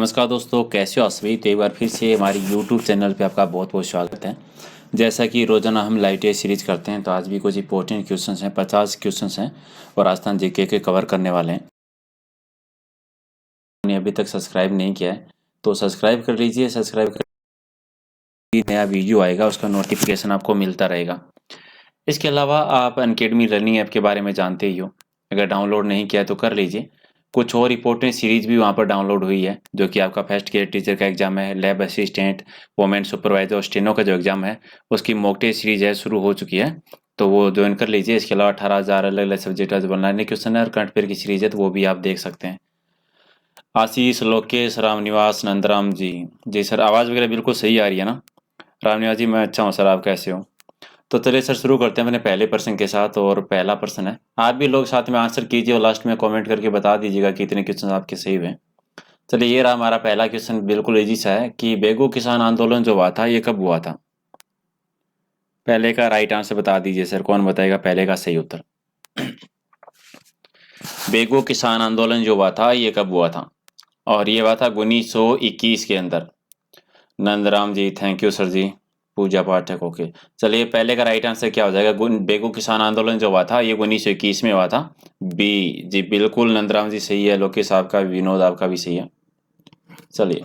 नमस्कार दोस्तों, कैसे हो आप सभी। तो एक बार फिर से हमारी YouTube चैनल पे आपका बहुत बहुत स्वागत है। जैसा कि रोजाना हम लाइव टेस्ट सीरीज करते हैं, तो आज भी कुछ इंपॉर्टेंट क्वेश्चंस हैं, 50 क्वेश्चंस हैं और राजस्थान जीके के कवर करने वाले हैं। आपने अभी तक सब्सक्राइब नहीं किया है तो सब्सक्राइब कर लीजिए। सब्सक्राइब कर नया वीडियो आएगा उसका नोटिफिकेशन आपको मिलता रहेगा। इसके अलावा आप अनअकैडमी लर्निंग ऐप के बारे में जानते ही हो, अगर डाउनलोड नहीं किया तो कर लीजिए। कुछ और इंपॉर्टेंट सीरीज भी वहाँ पर डाउनलोड हुई है, जो कि आपका फर्स्ट ईयर टीचर का एग्जाम है, लैब असिस्टेंट, वोमेन सुपरवाइजर और स्टेनो का जो एग्जाम है उसकी मॉक टेस्ट सीरीज है, शुरू हो चुकी है, तो वो ज्वाइन कर लीजिए। इसके अलावा 18,000 अलग अलग सब्जेक्ट का बनाने क्वेश्चन है और करंट अफेयर की सीरीज है, तो वो भी आप देख सकते हैं। आशीष, लोकेश, रामनिवास, नंदराम जी सर, आवाज़ वगैरह बिल्कुल सही आ रही है ना। रामनिवास जी, मैं अच्छा हूँ सर, आप कैसे हो। तो चलिए सर, शुरू करते हैं अपने पहले प्रश्न के साथ। और पहला प्रश्न है, आप भी लोग साथ में आंसर कीजिए और लास्ट में कमेंट करके बता दीजिएगा कि इतने क्वेश्चन आपके सही हुए। चलिए, ये रहा हमारा पहला क्वेश्चन, बिल्कुल इजी सा है कि बेगू किसान आंदोलन जो हुआ था ये कब हुआ था। पहले का राइट आंसर बता दीजिए सर, कौन बताएगा पहले का सही उत्तर। बेगू किसान आंदोलन जो हुआ था ये कब हुआ था, और ये हुआ था 1921 के अंदर। Nandram ji, thank you sir ji, Puja Pathak, okay. चलिए, पहले का राइट आंसर क्या हो जाएगा। बेगू किसान आंदोलन जो हुआ था ये 1921 में हुआ था। बी जी, बिल्कुल नंदराम जी सही है। लोकेश साहब का, विनोद आपका भी सही है। चलिए,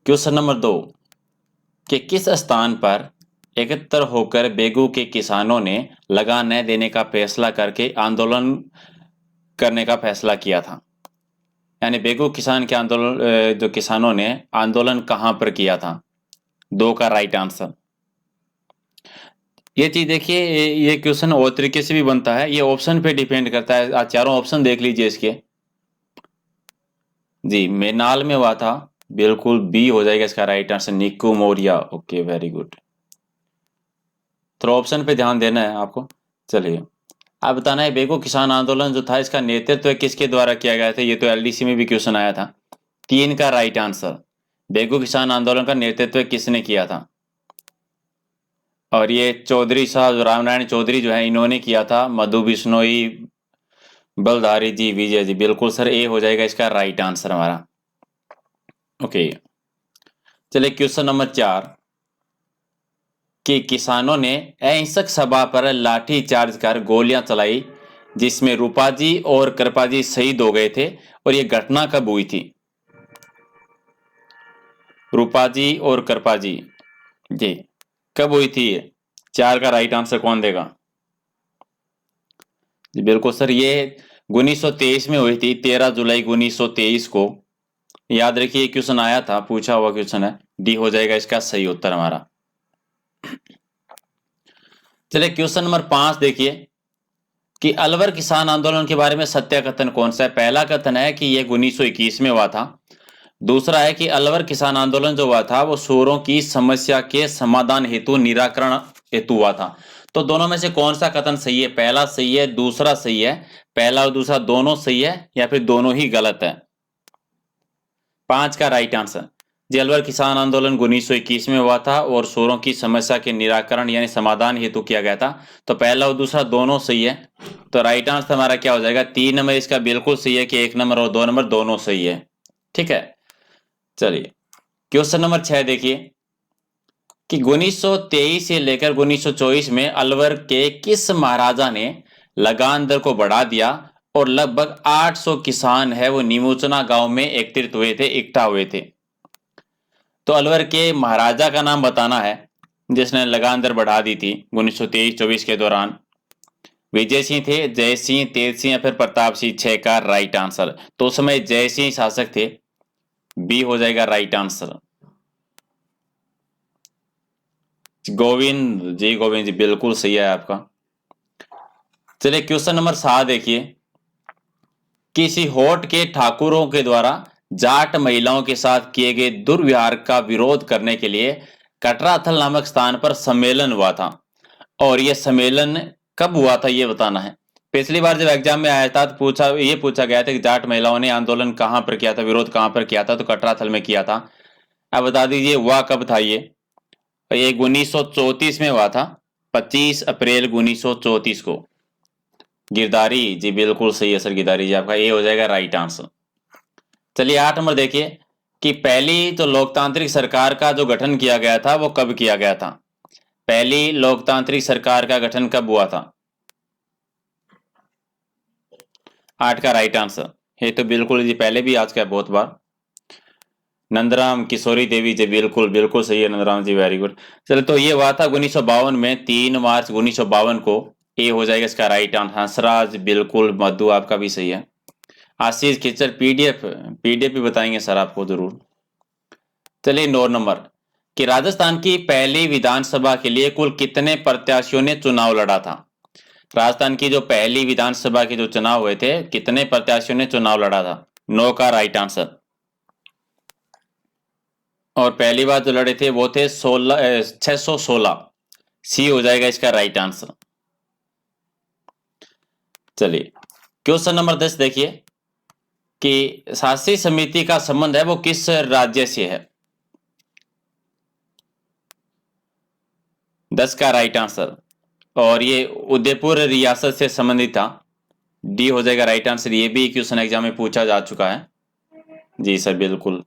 क्वेश्चन नंबर 2, कि किस स्थान पर एकत्र होकर बेगू के किसानों ने लगान न देने का फैसला करके आंदोलन करने का फैसला किया था। यानी बेगू किसान के आंदोलन, जो किसानों ने आंदोलन कहां पर किया था। 2 का राइट आंसर। ये चीज देखिए, ये क्वेश्चन और तरीके से भी बनता है, ये ऑप्शन पे डिपेंड करता है। आज चारों ऑप्शन देख लीजिए इसके। जी, मेनाल में हुआ था, बिल्कुल बी हो जाएगा इसका राइट आंसर, निक्कू मौर्या, ओके, वेरी गुड। तो ऑप्शन पे ध्यान देना है आपको। चलिए, आप बताना है बेगू किसान आंदोलन जो था इसका नेतृत्व किसके द्वारा किया गया था। ये तो एलडीसी में भी क्वेश्चन आया था। 3 का राइट आंसर, बेगू किसान आंदोलन का नेतृत्व किसने किया था। और ये चौधरी साहब, रामनारायण चौधरी जो है, इन्होंने किया था। मधु बिश्नोई, बलधारी जी, विजय जी, बिल्कुल सर, ए हो जाएगा इसका राइट आंसर हमारा। ओके, चलिए क्वेश्चन नंबर 4, कि किसानों ने अहिंसक सभा पर लाठी चार्ज कर गोलियां चलाई जिसमें रूपाजी और कृपाजी शहीद हो गए थे, और ये घटना कब हुई थी। रूपाजी और कृपाजी जी कब हुई थी ये। 4 का राइट आंसर कौन देगा। जी बिल्कुल सर, ये 1923 में हुई थी, 13 जुलाई 1923 को। याद रखिए, क्वेश्चन आया था, पूछा हुआ क्वेश्चन है। डी हो जाएगा इसका सही उत्तर हमारा। चलिए, क्वेश्चन नंबर 5 देखिए, कि अलवर किसान आंदोलन के बारे में सत्य कथन कौन सा है। पहला कथन है कि यह 1921 में हुआ था। दूसरा है कि अलवर किसान आंदोलन जो हुआ था वो सूरों की समस्या के समाधान हेतु, निराकरण हेतु हुआ था। तो दोनों में से कौन सा कथन सही है। पहला सही है, दूसरा सही है, पहला और दूसरा दोनों सही है, या फिर दोनों ही गलत है। 5 का राइट आंसर, जी अलवर किसान आंदोलन 1921 में हुआ था और सूरों की समस्या के निराकरण यानी समाधान हेतु किया गया था। तो पहला और दूसरा दोनों सही है। तो राइट आंसर हमारा क्या हो जाएगा। 3 नंबर इसका बिल्कुल सही है कि 1 नंबर और 2 नंबर दोनों सही है। ठीक है, चलिए क्वेश्चन नंबर 6 देखिए, कि 1923 से लेकर 1924 में अलवर के किस महाराजा ने लगान दर को बढ़ा दिया और लगभग 800 किसान है वो नीमूचना गांव में एकत्रित हुए थे, इकट्ठा हुए थे। तो अलवर के महाराजा का नाम बताना है जिसने लगान दर बढ़ा दी थी 1923-24 के दौरान। विजय सिंह थे, जय सिंह, तेज सिंह या फिर प्रताप सिंह। 6 का राइट आंसर, तो उस समय जय सिंह शासक थे। बी हो जाएगा राइट आंसर। गोविंद जी बिल्कुल सही है आपका। चलिए क्वेश्चन नंबर 7 देखिए, किसी होट के ठाकुरों के द्वारा जाट महिलाओं के साथ किए गए दुर्व्यवहार का विरोध करने के लिए कटराथल नामक स्थान पर सम्मेलन हुआ था, और यह सम्मेलन कब हुआ था ये बताना है। पिछली बार जब एग्जाम में आया था तो पूछा गया था कि जाट महिलाओं ने आंदोलन कहां पर किया था, विरोध कहां पर किया था, तो कटराथल में किया था। अब बता दीजिए वह कब था। ये 1934 में हुआ था, 25 अप्रैल 1934 को। गिरधारी जी बिल्कुल सही है सर, गिरधारी जी आपका ए हो जाएगा राइट आंसर। चलिए 8 नंबर देखिए, कि पहली जो लोकतांत्रिक सरकार का जो गठन किया गया था वो कब किया गया था? पहली लोकतांत्रिक सरकार का गठन कब हुआ था? 8 का राइट आंसर। ये तो बिल्कुल जी पहले भी आज का बहुत बार। नंदराम किशोरी देवी जी, बिल्कुल बिल्कुल सही है नंदराम जी, वेरी गुड। चलो, तो ये हुआ था 1952 में, 3 मार्च 1952 को। ये हो जाएगा इसका राइट आंसर। हंसराज, बिल्कुल। मधु, आपका भी सही है। आशीष खिचर, पीडीएफ पीडीएफ भी बताएंगे सर आपको जरूर। चलिए 9 नंबर कि राजस्थान की पहली विधानसभा के लिए कुल कितने प्रत्याशियों ने चुनाव लड़ा था? राजस्थान की जो पहली विधानसभा के जो चुनाव हुए थे, कितने प्रत्याशियों ने चुनाव लड़ा था? 9 का राइट आंसर। और पहली बार जो लड़े थे वो थे 616। सी हो जाएगा इसका राइट आंसर। चलिए क्वेश्चन नंबर 10 देखिए कि शासी समिति का संबंध है वो किस राज्य से है? 10 का राइट आंसर। और ये उदयपुर रियासत से संबंधित था। डी हो जाएगा राइट आंसर। ये भी क्वेश्चन एग्जाम में पूछा जा चुका है। जी सर, बिल्कुल।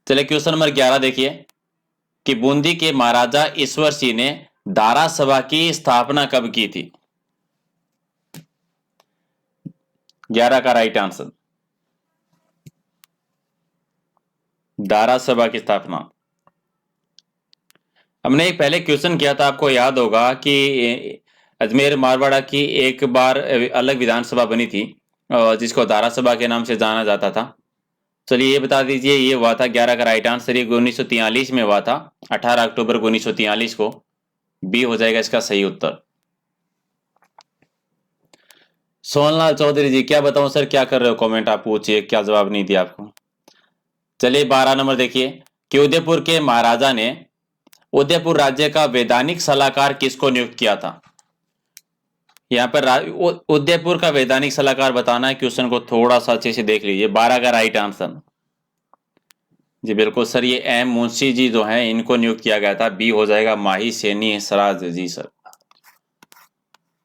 चलिए क्वेश्चन नंबर 11 देखिए कि बूंदी के महाराजा ईश्वर सिंह ने दारा सभा की स्थापना कब की थी? 11 का राइट आंसर। दारा सभा की स्थापना हमने एक पहले क्वेश्चन किया था, आपको याद होगा कि अजमेर मारवाड़ा की एक बार अलग विधानसभा बनी थी जिसको दारा सभा के नाम से जाना जाता था। चलिए ये बता दीजिए, ये हुआ था 11 का राइट आंसर। ये 1943 में हुआ था, 18 अक्टूबर 1943 को। बी हो जाएगा इसका सही उत्तर। सोनलाल चौधरी जी, क्या बताऊं सर, क्या कर रहे हो? कमेंट आप पूछिए, क्या जवाब नहीं दिया आपको। चलिए 12 नंबर देखिए कि उदयपुर के महाराजा ने उदयपुर राज्य का वैधानिक सलाहकार किसको नियुक्त किया था? यहाँ पर उदयपुर का वैधानिक सलाहकार बताना है। क्वेश्चन को थोड़ा सा अच्छे से देख लीजिए। 12 का राइट आंसर। जी बिल्कुल सर, ये एम मुंशी जी जो हैं इनको नियुक्त किया गया था। बी हो जाएगा माही सैनी सराज जी सर।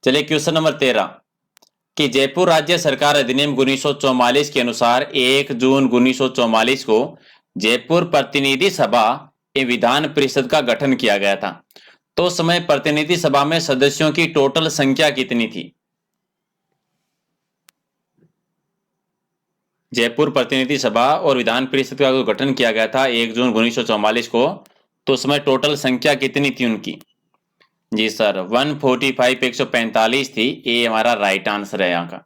चलिए क्वेश्चन नंबर 13 कि जयपुर राज्य सरकार अधिनियम 1944 के अनुसार 1 जून 1944 को जयपुर प्रतिनिधि सभा एवं विधान परिषद का गठन किया गया था। तो उस समय प्रतिनिधि सभा में सदस्यों की टोटल संख्या कितनी थी? जयपुर प्रतिनिधि सभा और विधान परिषद का जो गठन किया गया था 1 जून 1944 को, तो उसमें टोटल संख्या कितनी थी उनकी? जी सर, 145 145 थी। ये हमारा राइट आंसर है यहाँ का।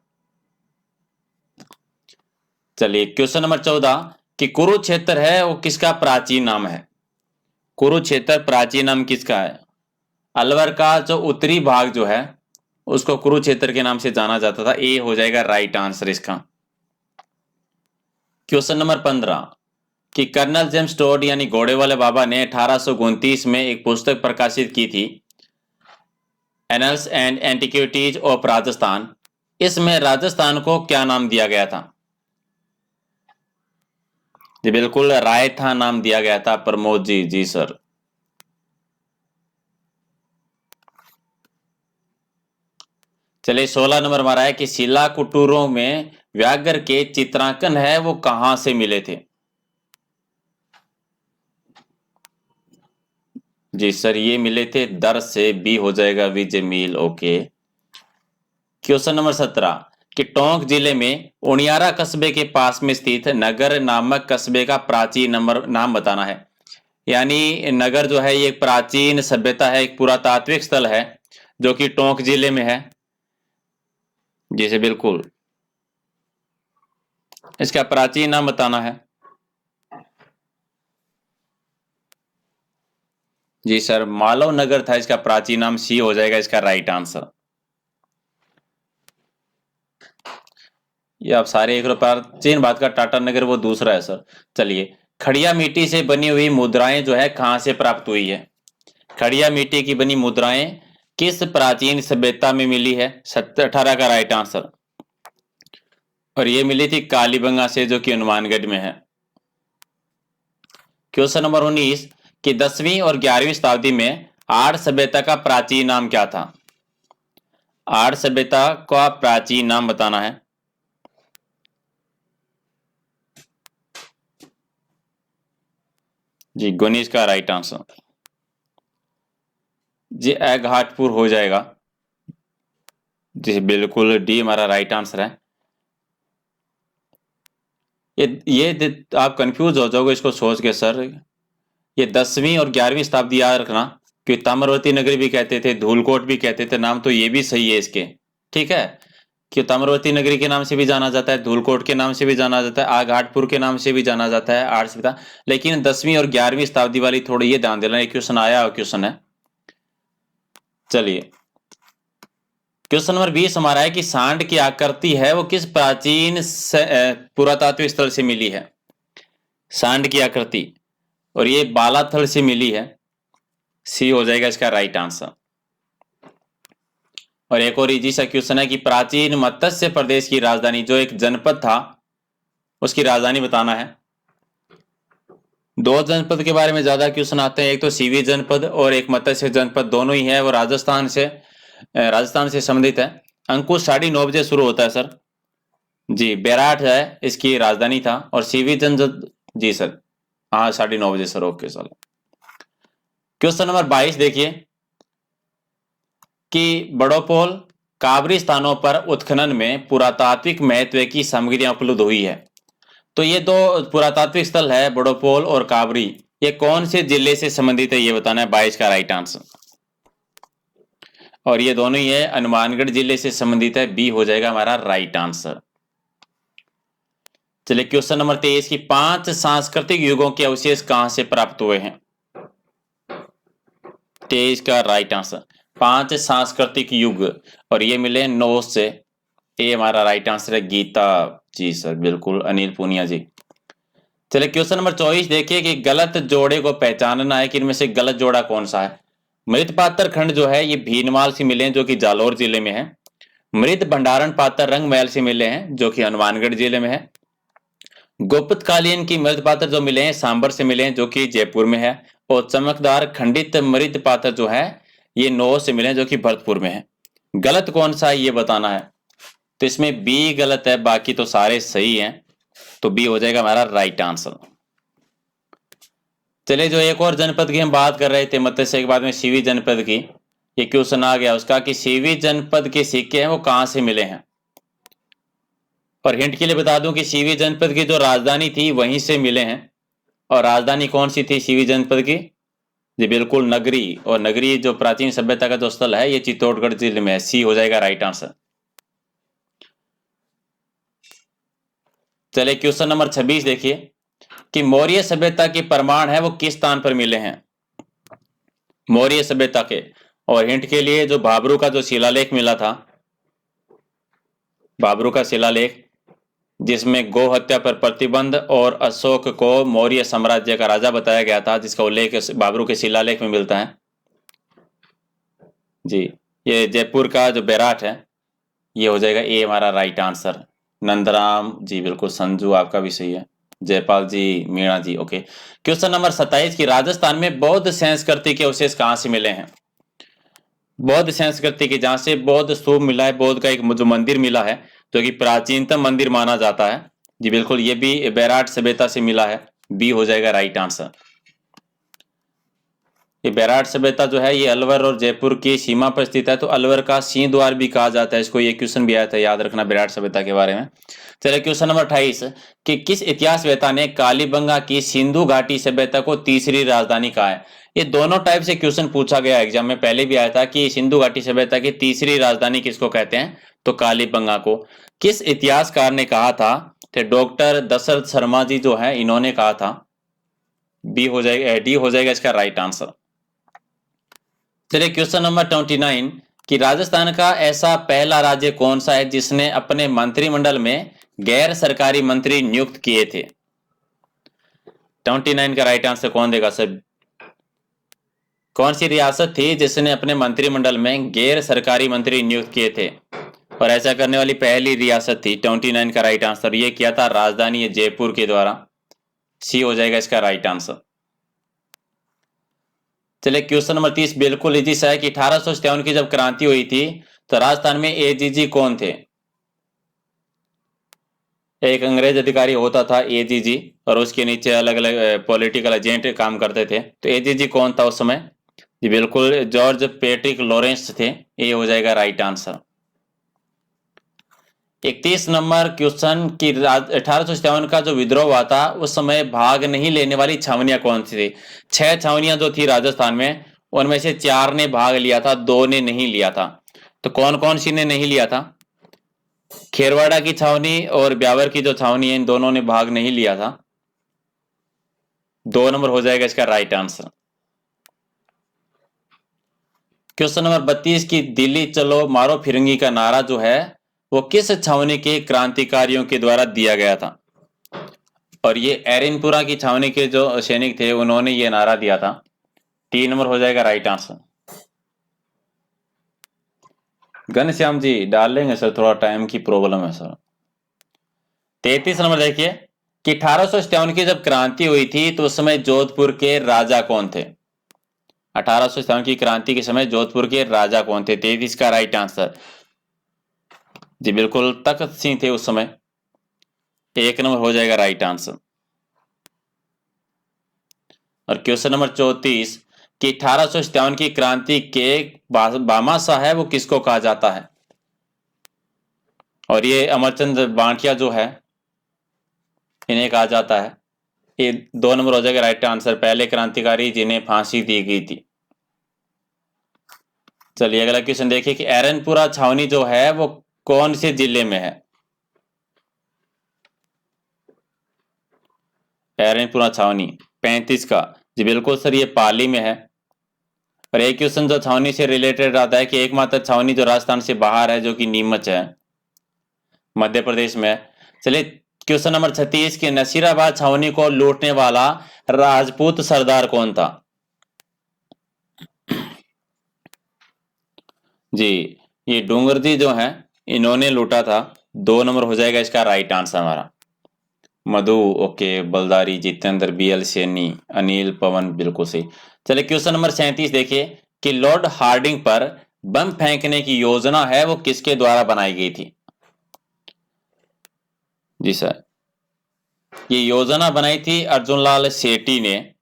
चलिए क्वेश्चन नंबर 14 कि कुरुक्षेत्र है वो किसका प्राचीन नाम है? कुरुक्षेत्र प्राचीन नाम किसका है? अलवर का जो उत्तरी भाग जो है उसको कुरुक्षेत्र के नाम से जाना जाता था। ए हो जाएगा राइट आंसर इसका। क्वेश्चन नंबर 15 कि कर्नल जेम्स टोड यानी घोड़े वाले बाबा ने 1829 में एक पुस्तक प्रकाशित की थी, annuls and antiquities of Rajasthan. इसमें राजस्थान को क्या नाम दिया गया था? जी बिल्कुल, रायथा नाम दिया गया था। प्रमोद जी, जी सर। चलिए 16 नंबर हमारा है कि शिला कुटीरों में व्याघ्र के चित्रांकन है वो कहां से मिले थे? जी सर, ये मिले थे दर से। बी हो जाएगा विजय मील। ओके। क्वेश्चन नंबर 17 कि टोंक जिले में उनियारा कस्बे के पास में स्थित नगर नामक कस्बे का प्राचीन नाम बताना है। यानी नगर जो है ये एक प्राचीन सभ्यता है, एक पुरातात्विक स्थल है जो कि टोंक जिले में है। जी से बिल्कुल, इसका प्राचीन नाम बताना है। जी सर, मालव नगर था इसका प्राचीन नाम। सी हो जाएगा इसका राइट आंसर। ये आप सारे एक प्राचीन बात का टाटा नगर वो दूसरा है सर। चलिए, खड़िया मिट्टी से बनी हुई मुद्राएं जो है कहां से प्राप्त हुई है? खड़िया मिट्टी की बनी मुद्राएं किस प्राचीन सभ्यता में मिली है? 18 का राइट आंसर। और ये मिली थी कालीबंगा से जो कि हनुमानगढ़ में है। क्वेश्चन नंबर 19 कि 10वीं और 11वीं शताब्दी में आर्य सभ्यता का प्राचीन नाम क्या था? आर्य सभ्यता का प्राचीन नाम बताना है। जी गुनीज का राइट आंसर जी घाटपुर हो जाएगा। जी बिल्कुल डी हमारा राइट आंसर है। आप कंफ्यूज हो जाओगे इसको सोच के सर। ये 10वीं और 11वीं शताब्दी याद रखना, कि ताम्रवती नगरी भी कहते थे, धूलकोट भी कहते थे, नाम तो ये भी सही है इसके। ठीक है, कि ताम्रवती नगरी के नाम से भी जाना जाता है, धूलकोट के नाम से भी जाना जाता है, आघाटपुर के नाम से भी जाना जाता है, आर्ट्स। लेकिन 10वीं और 11वीं शताब्दी वाली थोड़ी ये ध्यान देना, ये क्वेश्चन आया और क्वेश्चन है। चलिए क्वेश्चन नंबर 20 हमारा है कि सांड की आकृति है वो किस प्राचीन पुरातात्विक स्थल से मिली है। सांड की आकृति, और ये बालाथल से मिली है। सी हो जाएगा इसका राइट आंसर। और एक और इजी सा क्वेश्चन है कि प्राचीन मत्स्य प्रदेश की राजधानी, जो एक जनपद था, उसकी राजधानी बताना है। दो जनपद के बारे में ज्यादा क्वेश्चन आते हैं, एक तो सीवी जनपद और एक मत्स्य जनपद, दोनों ही है, वो राजस्थान से संबंधित है। अंकुश 9:30 बजे शुरू होता है सर। जी बैराठ है इसकी राजधानी था, और सीवी जनपद जी सर हाँ 9:30 बजे sir. Okay sir. Question number 22 देखिए कि बड़ोपोल काबरी स्थानों पर उत्खनन में पुरातात्विक महत्व की सामग्रियां उपलब्ध हुई है। तो ये दो पुरातात्विक स्थल है, बड़ोपोल और काबरी, ये कौन से जिले से संबंधित है ये बताना है, 22 का राइट आंसर। और ये दोनों ही है हनुमानगढ़ जिले से संबंधित है, बी हो जाएगा हमारा राइट आंसर। चलिए क्वेश्चन नंबर 23 की 5 सांस्कृतिक युगों के अवशेष कहां से प्राप्त हुए हैं। 23 का राइट आंसर 5 सांस्कृतिक युग, और ये मिले नोस से। ये हमारा राइट आंसर है गीता जी सर, बिल्कुल अनिल पूनिया जी। चलिए क्वेश्चन नंबर 24 देखिए कि गलत जोड़े को पहचानना है कि इनमें से गलत जोड़ा कौन सा है। मृत पात्र खंड जो है ये भीनमाल से मिले हैं, जो कि जालौर जिले में है। मृत भंडारण पात्र रंगमहल से मिले हैं, जो कि हनुमानगढ़ जिले में है। गुप्तकालीन की मृत पात्र जो मिले हैं सांबर से मिले हैं, जो कि जयपुर में है। और चमकदार खंडित मृत पात्र जो है ये नौ से मिले हैं, जो कि भरतपुर में है। गलत कौन सा है ये बताना है। तो इसमें बी गलत है, बाकी तो सारे सही हैं, तो बी हो जाएगा हमारा राइट आंसर। चलिए जो एक और जनपद की हम बात कर रहे थे मत्स्य के बाद में सीवी जनपद की, ये क्वेश्चन आ गया उसका कि सीवी जनपद के सिक्के हैं वो कहां से मिले हैं। और हिंट के लिए बता दूं कि सीवी जनपद की जो राजधानी थी वहीं से मिले हैं। और राजधानी कौन सी थी सीवी जनपद की, जी बिल्कुल नगरी। और नगरी जो प्राचीन सभ्यता का जो स्थल है ये चित्तौड़गढ़ जिले में है, सी हो जाएगा राइट आंसर। चलिए क्वेश्चन नंबर 26 देखिए कि मौर्य सभ्यता के प्रमाण है वो किस स्थान पर मिले हैं। मौर्य सभ्यता के, और हिंट के लिए जो भाबरू का जो शिलालेख मिला था, भाबरू का शिलालेख जिसमें गौ हत्या पर प्रतिबंध और अशोक को मौर्य साम्राज्य का राजा बताया गया था, जिसका उल्लेख भाबरू के शिलालेख में मिलता है। जी ये जयपुर का जो बैराठ है ये हो जाएगा ए हमारा राइट आंसर। नंदराम जी बिल्कुल, संजू आपका भी सही है, जयपाल जी, मीणा जी। ओके क्वेश्चन नंबर 27 की राजस्थान में बौद्ध संस्कृति के अवशेष कहां से मिले हैं। बौद्ध संस्कृति के, जहां से बौद्ध स्तूप मिला है, बौद्ध का एक जो मंदिर मिला है जो कि प्राचीनतम मंदिर माना जाता है। जी बिल्कुल ये भी बैराठ सभ्यता से मिला है, बी हो जाएगा राइट आंसर। ये बैराठ सभ्यता जो है ये अलवर और जयपुर की सीमा पर स्थित है, तो अलवर का सिंह द्वार भी कहा जाता है इसको। ये क्वेश्चन भी आया था, याद रखना बैराठ सभ्यता के बारे में। चलिए क्वेश्चन नंबर 28 कि किस इतिहासवेत्ता ने कालीबंगा की सिंधु घाटी सभ्यता को तीसरी राजधानी कहा है। ये दोनों टाइप से क्वेश्चन पूछा गया एग्जाम में, पहले भी आया था कि सिंधु घाटी सभ्यता की तीसरी राजधानी किसको कहते हैं, तो कालीबंगा को। किस इतिहासकार ने कहा था, तो डॉक्टर दशरथ शर्मा जी जो है इन्होंने कहा था। बी हो जाएगा, डी हो जाएगा इसका राइट आंसर। चलिए क्वेश्चन नंबर 29 कि राजस्थान का ऐसा पहला राज्य कौन सा है जिसने अपने मंत्रिमंडल में गैर सरकारी मंत्री नियुक्त किए थे। 29 का राइट आंसर कौन देगा सर। कौन सी रियासत थी जिसने अपने मंत्रिमंडल में गैर सरकारी मंत्री नियुक्त किए थे, और ऐसा करने वाली पहली रियासत थी। 29 का राइट आंसर ये किया था राजधानी जयपुर के द्वारा, सी हो जाएगा इसका राइट आंसर। चलिए क्वेश्चन नंबर 30 बिल्कुल इजी सा है कि 1857 की जब क्रांति हुई थी तो राजस्थान में एजीजी कौन थे। एक अंग्रेज अधिकारी होता था एजीजी, और उसके नीचे अलग अलग पॉलिटिकल एजेंट काम करते थे। तो एजीजी कौन था उस समय? जी बिल्कुल जॉर्ज पैट्रिक लॉरेंस थे। ये हो जाएगा राइट आंसर। 31 नंबर क्वेश्चन की 1857 का जो विद्रोह हुआ था उस समय भाग नहीं लेने वाली छावनियां कौन सी थी? 6 छावनियां जो थी राजस्थान में, उनमें से 4 ने भाग लिया था, 2 ने नहीं लिया था। तो कौन कौन सी ने नहीं लिया था? खेरवाड़ा की छावनी और ब्यावर की जो छावनी है, इन दोनों ने भाग नहीं लिया था। 2 नंबर हो जाएगा इसका राइट आंसर। क्वेश्चन नंबर 32 की दिल्ली चलो मारो फिरंगी का नारा जो है वो किस छावनी के क्रांतिकारियों के द्वारा दिया गया था? और ये एरिनपुरा की छावनी के जो सैनिक थे उन्होंने ये नारा दिया था। 3 नंबर हो जाएगा राइट आंसर। घनश्याम जी डाल लेंगे सर, थोड़ा टाइम की प्रॉब्लम है सर। 33 नंबर देखिए कि 1857 की जब क्रांति हुई थी तो उस समय जोधपुर के राजा कौन थे? 1857 की क्रांति के समय जोधपुर के राजा कौन थे? 33 का राइट आंसर। जी बिल्कुल तख्त सिंह थे उस समय। 1 नंबर हो जाएगा राइट आंसर। और क्वेश्चन नंबर 34 कि 1857 की क्रांति के भामाशाह है वो किसको कहा जाता है? और ये अमरचंद बांटिया जो है इन्हें कहा जाता है। ये 2 नंबर हो जाएगा राइट आंसर, पहले क्रांतिकारी जिन्हें फांसी दी गई थी। चलिए अगला क्वेश्चन देखिए कि एरनपुरा छावनी जो है वो कौन से जिले में है? एरनपुरा छावनी 35 का, जी बिल्कुल सर ये पाली में है। और एक क्वेश्चन जो छावनी से रिलेटेड आता है कि एकमात्र छावनी जो राजस्थान से बाहर है जो कि नीमच है, मध्य प्रदेश में। चलिए क्वेश्चन नंबर 36 के नसीराबाद छावनी को लूटने वाला राजपूत सरदार कौन था? जी ये डूंगर जी जो है इन्होंने लूटा था। 2 नंबर हो जाएगा इसका राइट आंसर हमारा। मधु ओके, बलदारी, जितेंद्र, बीएल सैनी, अनिल, पवन बिल्कुल सही। चलिए क्वेश्चन नंबर 37 देखिए कि लॉर्ड हार्डिंग पर बम फेंकने की योजना है वो किसके द्वारा बनाई गई थी? जी सर ये योजना बनाई थी अर्जुन लाल सेठी ने।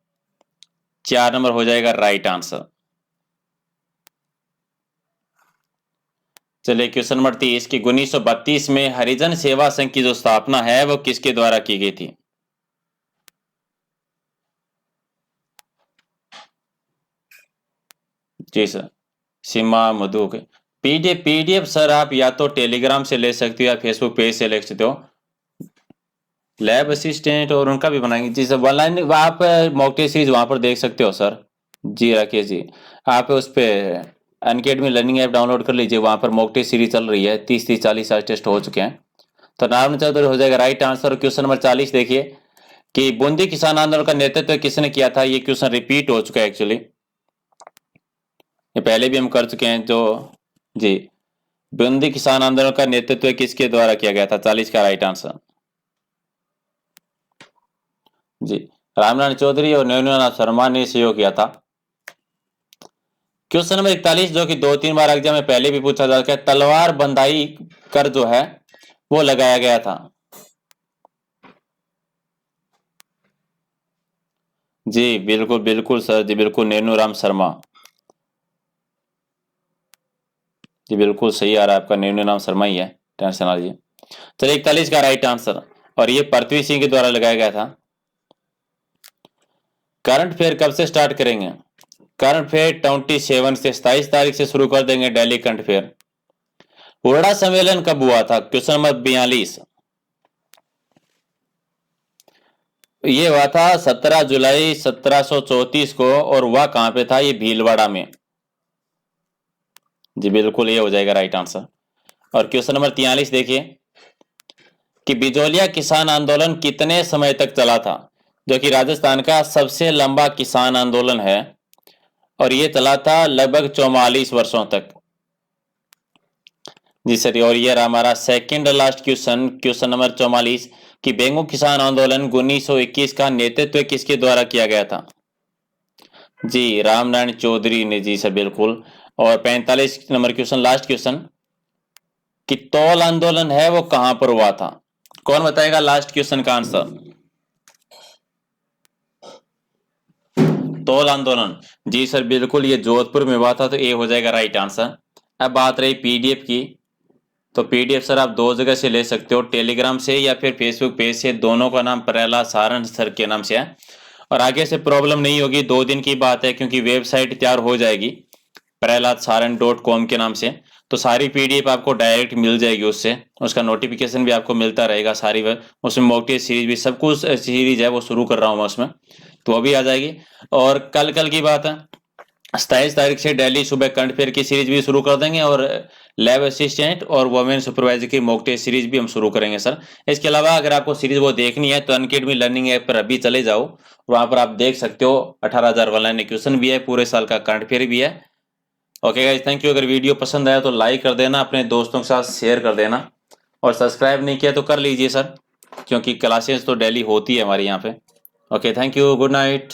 4 नंबर हो जाएगा राइट आंसर। चलिए क्वेश्चन नंबर 30 कि 1932 में हरिजन सेवा संघ की जो स्थापना है वो किसके द्वारा की गई थी? जी सर सीमा मधु के। पीडीएफ सर आप या तो टेलीग्राम से ले सकते हो या फेसबुक पेज से ले सकते हो। लैब असिस्टेंट और उनका भी बनाएंगे जी सर। ऑनलाइन आप मॉक टेस्ट सीरीज वहां पर देख सकते हो सर। जी राकेश जी आप उस पर अनकेडमी लर्निंग ऐप डाउनलोड कर लीजिए, वहां पर मॉक टेस्ट सीरीज चल रही है। 30 आज टेस्ट हो चुके हैं। तो नारायण चौधरी हो जाएगा राइट आंसर। क्वेश्चन नंबर 40 देखिए कि बूंदी किसान आंदोलन का नेतृत्व किसने किया था? ये क्वेश्चन रिपीट हो चुका है एक्चुअली, ये पहले भी हम कर चुके हैं। जो जी बूंदी किसान आंदोलन का नेतृत्व किसके द्वारा किया गया था? 40 का राइट आंसर। जी रामनारायण चौधरी और नेमिनाथ शर्मा ने सहयोग किया था। क्वेश्चन नंबर 41 जो कि 2-3 बार एग्जाम में पहले भी पूछा जा चुका है, तलवार बंदाई कर जो है वो लगाया गया था। जी बिल्कुल बिल्कुल सर, जी बिल्कुल नेनूराम शर्मा। जी बिल्कुल सही आ रहा है आपका, नेनूराम शर्मा ही है, टेंशन ना लीजिए। चलिए 41 का राइट आंसर, और ये पृथ्वी सिंह के द्वारा लगाया गया था। करंट फेयर कब से स्टार्ट करेंगे? करंट फेयर 27 से 27 तारीख से शुरू कर देंगे डेली करंट फेयर। हुरडा सम्मेलन कब हुआ था? Question number 42। ये हुआ था 17 जुलाई 1734 को, और वह कहां पे था? ये भीलवाड़ा में। जी बिल्कुल ये हो जाएगा राइट आंसर। और क्वेश्चन नंबर 43 देखिए कि बिजोलिया किसान आंदोलन कितने समय तक चला था? जो कि राजस्थान का सबसे लंबा किसान आंदोलन है, और ये चला था लगभग 44 वर्षों तक। जी सर, और ये हमारा second last question, question number 44 कि बेंगो किसान आंदोलन 1921 का नेतृत्व किसके द्वारा किया गया था? जी रामनारायण चौधरी ने। जी सर बिल्कुल। और 45 नंबर क्वेश्चन लास्ट क्वेश्चन कि तौल आंदोलन है वो कहां पर हुआ था? कौन बताएगा लास्ट क्वेश्चन का आंसर? तोल आंदोलन, जी सर बिल्कुल, ये जोधपुर में हुआ था, तो ये हो जाएगा राइट आंसर। अब बात रही पीडीएफ की, तो पीडीएफ सर आप दो जगह से ले सकते हो, टेलीग्राम से या फिर फेसबुक पेज से, दोनों का नाम प्रहलाद सारन सर के नाम से है। और आगे से प्रॉब्लम नहीं होगी, 2 दिन की बात है, क्योंकि वेबसाइट तैयार हो जाएगी prahladsharan.com के नाम से, तो सारी पीडीएफ आपको डायरेक्ट मिल जाएगी उससे, उसका नोटिफिकेशन भी आपको मिलता रहेगा सारी उसमें मॉक टेस्ट सीरीज भी, सब कुछ सीरीज है वो शुरू कर रहा हूँ मैं उसमें, तो वो भी आ जाएगी। और कल की बात है, 27 तारीख से दिल्ली सुबह करंट अफेयर की सीरीज भी शुरू कर देंगे, और लैब असिस्टेंट और वुमेन सुपरवाइजर की मॉक टेस्ट सीरीज भी हम शुरू करेंगे सर। इसके अलावा अगर आपको सीरीज वो देखनी है तो अनअकैडमी लर्निंग ऐप पर अभी चले जाओ, वहां पर आप देख सकते हो 18,000 ऑनलाइन क्वेश्चन भी है, पूरे साल का करंट अफेयर भी है। Okay guys, thank you. अगर वीडियो पसंद आया तो लाइक कर देना, अपने दोस्तों के साथ शेयर कर देना, और सब्सक्राइब नहीं किया तो कर लीजिए सर, क्योंकि क्लासेस तो डेली होती है हमारे यहाँ पे। Okay, thank you, good night.